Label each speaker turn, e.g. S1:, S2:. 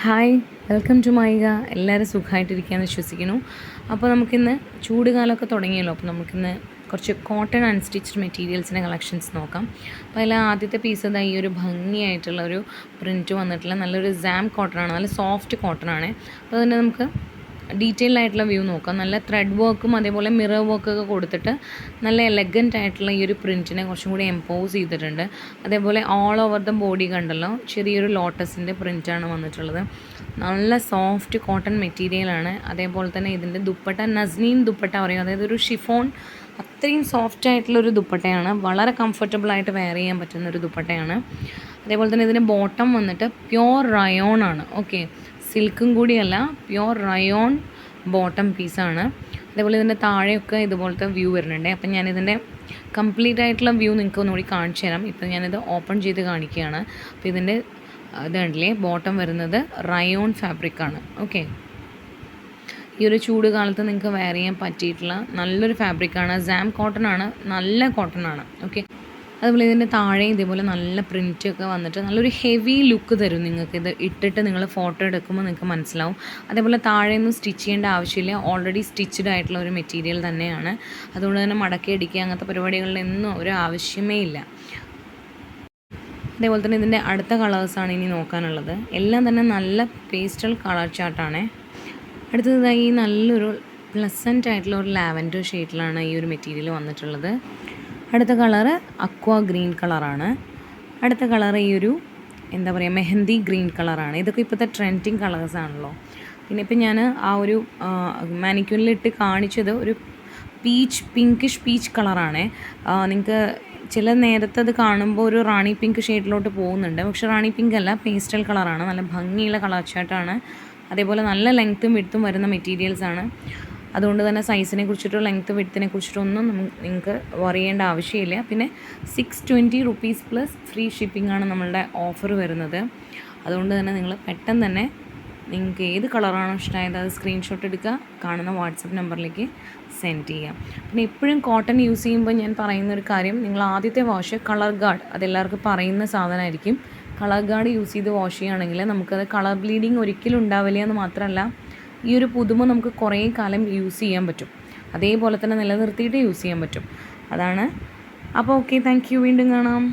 S1: Hi, welcome to മൈഗ. എല്ലാവരും സുഖമായിട്ടിരിക്കുകയെന്ന് വിശ്വസിക്കുന്നു. അപ്പോൾ നമുക്കിന്ന് ചൂട് കാലമൊക്കെ തുടങ്ങിയല്ലോ. അപ്പോൾ നമുക്കിന്ന് കുറച്ച് കോട്ടൺ അൺസ്റ്റിച്ച്ഡ് മെറ്റീരിയൽസിൻ്റെ കളക്ഷൻസ് നോക്കാം. അപ്പോൾ അതിൽ ആദ്യത്തെ പീസ് ഈ ഒരു ഭംഗിയായിട്ടുള്ള ഒരു പ്രിൻറ്റ് വന്നിട്ടുള്ള നല്ലൊരു സാം കോട്ടൺ ആണ്. നല്ല സോഫ്റ്റ് കോട്ടൺ ആണ്. അപ്പോൾ അതിൻ്റെ നമുക്ക് ഡീറ്റെയിൽഡ് ആയിട്ടുള്ള വ്യൂ നോക്കാം. നല്ല ത്രെഡ് വർക്കും അതേപോലെ മിറർ വർക്കൊക്കെ കൊടുത്തിട്ട് നല്ല എലഗൻ്റ് ആയിട്ടുള്ള ഈ ഒരു പ്രിൻറ്റിനെ കുറച്ചും കൂടി എംപോസ് ചെയ്തിട്ടുണ്ട്. അതേപോലെ ഓൾ ഓവർ ദ ബോഡി കണ്ടല്ലോ, ചെറിയൊരു ലോട്ടസിൻ്റെ പ്രിൻറ്റാണ് വന്നിട്ടുള്ളത്. നല്ല സോഫ്റ്റ് കോട്ടൺ മെറ്റീരിയലാണ്. അതേപോലെ തന്നെ ഇതിൻ്റെ ദുപ്പട്ട നസ്നീൻ ദുപ്പട്ട പറയും, അതായത് ഒരു ഷിഫോൺ അത്രയും സോഫ്റ്റ് ആയിട്ടുള്ളൊരു ദുപ്പട്ടയാണ്. വളരെ കംഫർട്ടബിളായിട്ട് വെയർ ചെയ്യാൻ പറ്റുന്ന ഒരു ദുപ്പട്ടയാണ്. അതേപോലെ തന്നെ ഇതിൻ്റെ ബോട്ടം വന്നിട്ട് പ്യോർ റയോൺ ആണ്. ഓക്കെ, സിൽക്കും കൂടിയല്ല, പ്യോർ റയോൺ ബോട്ടം പീസാണ്. അതേപോലെ ഇതിൻ്റെ താഴെയൊക്കെ ഇതുപോലത്തെ വ്യൂ വരുന്നുണ്ട്. അപ്പം ഞാനിതിൻ്റെ കംപ്ലീറ്റ് ആയിട്ടുള്ള വ്യൂ നിങ്ങൾക്ക് ഒന്നുകൂടി കാണിച്ചു തരാം. ഇപ്പം ഞാനിത് ഓപ്പൺ ചെയ്ത് കാണിക്കുകയാണ്. അപ്പോൾ ഇതിൻ്റെ ഇത് കണ്ടില്ലേ, ബോട്ടം വരുന്നത് റയോൺ ഫാബ്രിക്കാണ്. ഓക്കെ, ഈ ഒരു ചൂട് കാലത്ത് നിങ്ങൾക്ക് വെയർ ചെയ്യാൻ പറ്റിയിട്ടുള്ള നല്ലൊരു ഫാബ്രിക്കാണ്. സാം കോട്ടൺ ആണ്, നല്ല കോട്ടൺ ആണ്. ഓക്കെ, അതുപോലെ ഇതിൻ്റെ താഴെ ഇതേപോലെ നല്ല പ്രിൻറ്റൊക്കെ വന്നിട്ട് നല്ലൊരു ഹെവി ലുക്ക് തരും നിങ്ങൾക്ക്. ഇത് ഇട്ടിട്ട് നിങ്ങൾ ഫോട്ടോ എടുക്കുമ്പോൾ നിങ്ങൾക്ക് മനസ്സിലാവും. അതേപോലെ താഴെയൊന്നും സ്റ്റിച്ച് ചെയ്യേണ്ട ആവശ്യമില്ല, ഓൾറെഡി സ്റ്റിച്ച്ഡ് ആയിട്ടുള്ള ഒരു മെറ്റീരിയൽ തന്നെയാണ്. അതുകൊണ്ട് തന്നെ മടക്കി അടിക്കുക അങ്ങനത്തെ പരിപാടികളിലൊന്നും ഒരു ആവശ്യമേ ഇല്ല. അതേപോലെ തന്നെ ഇതിൻ്റെ അടുത്ത കളേഴ്സാണ് ഇനി നോക്കാനുള്ളത്. എല്ലാം തന്നെ നല്ല പേസ്റ്റൽ കളർ ചാർട്ടാണ്. അടുത്തതായി നല്ലൊരു പ്ലസൻ്റ് ആയിട്ടുള്ള ഒരു ലാവൻഡർ ഷെയ്ഡിലാണ് ഈ ഒരു മെറ്റീരിയൽ വന്നിട്ടുള്ളത്. അടുത്ത കളറ് അക്വാ ഗ്രീൻ കളറാണ്. അടുത്ത കളറ് ഈ ഒരു എന്താ പറയുക, മെഹന്തി ഗ്രീൻ കളറാണ്. ഇതൊക്കെ ഇപ്പോഴത്തെ ട്രെൻഡിങ് കളേഴ്സാണല്ലോ. പിന്നെ ഇപ്പം ഞാൻ ആ ഒരു മാനിക്യൂറിലിട്ട് കാണിച്ചത് ഒരു പിങ്കിഷ് പീച്ച് കളറാണ്. നിങ്ങൾക്ക് ചില നേരത്തെ അത് കാണുമ്പോൾ ഒരു റാണി പിങ്ക് ഷെയ്ഡിലോട്ട് പോകുന്നുണ്ട്, പക്ഷേ റാണി പിങ്ക് അല്ല, പേസ്റ്റൽ കളറാണ്. നല്ല ഭംഗിയുള്ള കളർ ചാർട്ടാണ്. അതേപോലെ നല്ല ലെങ്ത്തും വിഡ്ത്തും വരുന്ന മെറ്റീരിയൽസാണ്. അതുകൊണ്ട് തന്നെ സൈസിനെ കുറിച്ചിട്ടോ ലെങ്ത്ത് വിഡ്ത്തിനെ കുറിച്ചിട്ടോ ഒന്നും നിങ്ങൾക്ക് വറിയേണ്ട ആവശ്യമില്ല. പിന്നെ 620 റുപ്പീസ് പ്ലസ് ഫ്രീ ഷിപ്പിംഗ് ആണ് നമ്മളുടെ ഓഫർ വരുന്നത്. അതുകൊണ്ട് തന്നെ നിങ്ങൾ പെട്ടെന്ന് തന്നെ നിങ്ങൾക്ക് ഏത് കളറാണോ ഇഷ്ടമായത് അത് സ്ക്രീൻഷോട്ട് എടുക്കുക, കാണുന്ന വാട്സപ്പ് നമ്പറിലേക്ക് സെൻഡ് ചെയ്യാം. പിന്നെ എപ്പോഴും കോട്ടൺ യൂസ് ചെയ്യുമ്പോൾ ഞാൻ പറയുന്നൊരു കാര്യം, നിങ്ങൾ ആദ്യത്തെ വാഷ് കളർ ഗാർഡ്, അതെല്ലാവർക്കും പറയുന്ന സാധനമായിരിക്കും. കളർ ഗാർഡ് യൂസ് ചെയ്ത് വാഷ് ചെയ്യുകയാണെങ്കിൽ നമുക്കത് കളർ ബ്ലീഡിങ് ഒരിക്കലും ഉണ്ടാവില്ല എന്ന് മാത്രമല്ല, ഈ ഒരു പുതുമ നമുക്ക് കുറേ കാലം യൂസ് ചെയ്യാൻ പറ്റും. അതേപോലെ തന്നെ നിലനിർത്തിയിട്ട് യൂസ് ചെയ്യാൻ പറ്റും. അതാണ്. അപ്പോൾ ഓക്കെ, താങ്ക് യു. വീണ്ടും കാണാം.